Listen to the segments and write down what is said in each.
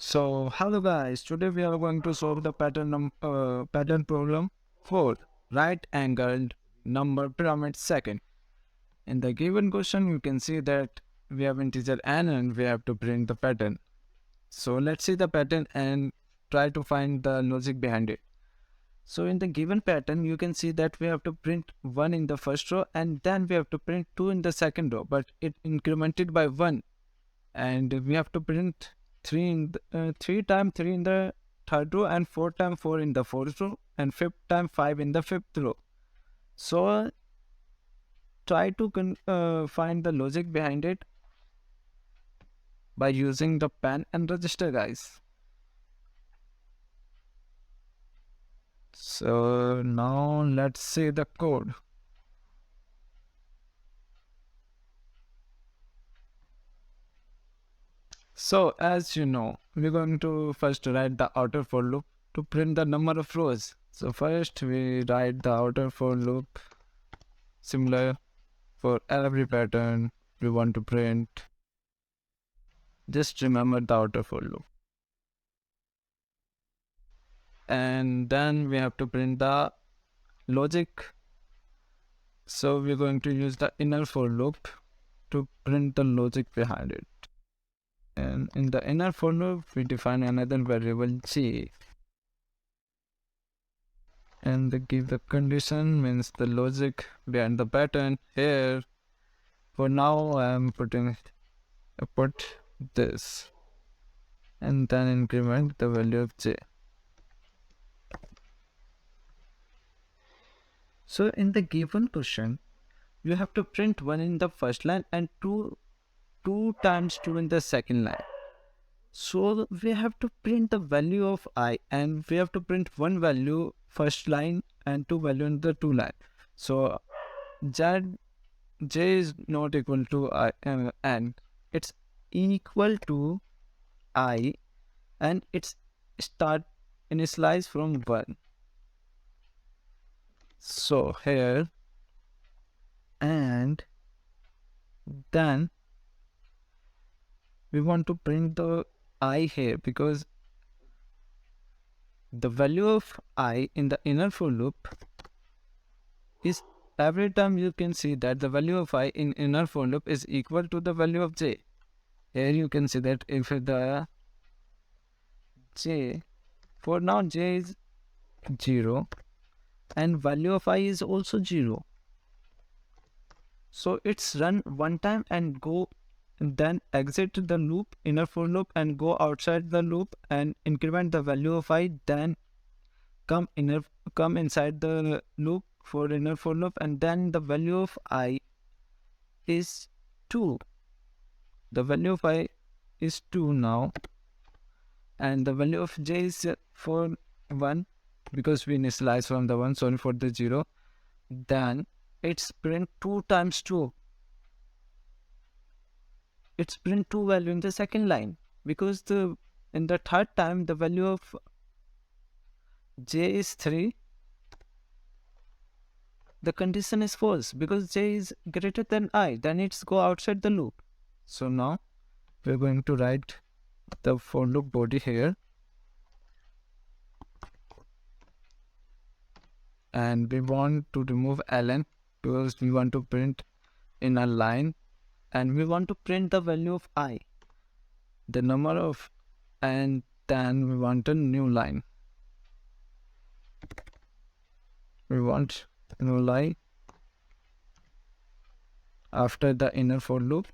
So hello guys, today we are going to solve the pattern problem for right angled number pyramid second. In the given question, you can see that we have integer n and we have to print the pattern. So let's see the pattern and try to find the logic behind it. So in the given pattern, you can see that we have to print 1 in the first row and then we have to print 2 in the second row, but it incremented by 1, and we have to print 3 times 3 in the third row and 4 times 4 in the fourth row and 5 times 5 in the fifth row. So try to find the logic behind it by using the pen and register, guys. So now let's see the code. So as you know, we're going to first write the outer for loop to print the number of rows. So first we write the outer for loop similar for every pattern we want to print. Just remember the outer for loop. And then we have to print the logic. So we're going to use the inner for loop to print the logic behind it. And in the inner for loop, we define another variable g. And they give the condition means the logic behind the pattern. Here, for now, I'm put this and then increment the value of j. So in the given question, you have to print 1 in the first line and 2 times 2 in the second line. So we have to print the value of I, and we have to print one value first line and two value in the two line. So j is not equal to I, and it's equal to I, and it's start initialize from 1. So here, and then we want to print the I here because the value of I in the inner for loop is every time you can see that the value of I in inner for loop is equal to the value of j. Here you can see that if the j, for now j is 0 and value of I is also 0. So it's run one time and go, and then exit the loop, inner for loop, and go outside the loop and increment the value of I, then come inside the loop for inner for loop, and then the value of I is 2. The value of I is 2 now, and the value of j is for 1 because we initialize from the 1, sorry for the 0. Then it's print 2 times 2. It's print 2 value in the second line because in the third time the value of j is 3. The condition is false because j is greater than I, then it's go outside the loop. So now we're going to write the for loop body here, and we want to remove ln because we want to print in a line, and we want to print the value of I, the number of, and then we want a new line. We want a new line after the inner for loop.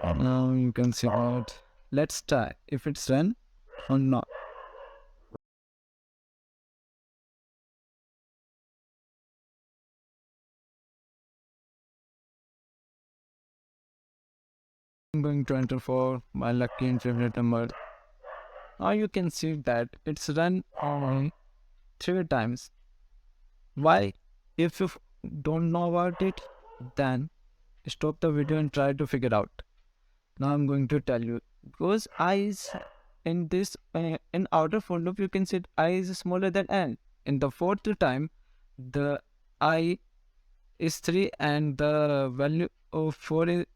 Now you can see out. Let's try if it's run or not. I'm going to enter for my lucky and favorite number. Now you can see that it's run on 3 times. Why? If you don't know about it, then stop the video and try to figure out. Now I'm going to tell you, because I is in this in outer for loop, you can see I is smaller than n. In the fourth time, the I is 3 and the value of 4 is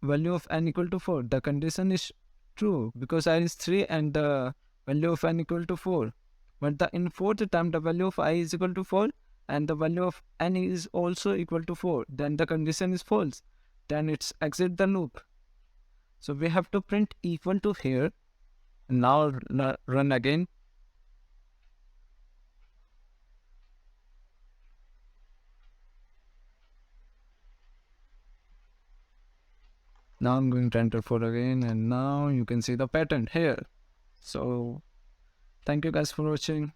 value of n equal to 4, the condition is true because I is 3 and the value of n equal to 4. But in fourth term, the value of I is equal to 4 and the value of n is also equal to 4. Then the condition is false. Then it's exit the loop. So we have to print equal to here. Now run again. Now I'm going to enter 4 again, and now you can see the pattern here. So thank you guys for watching.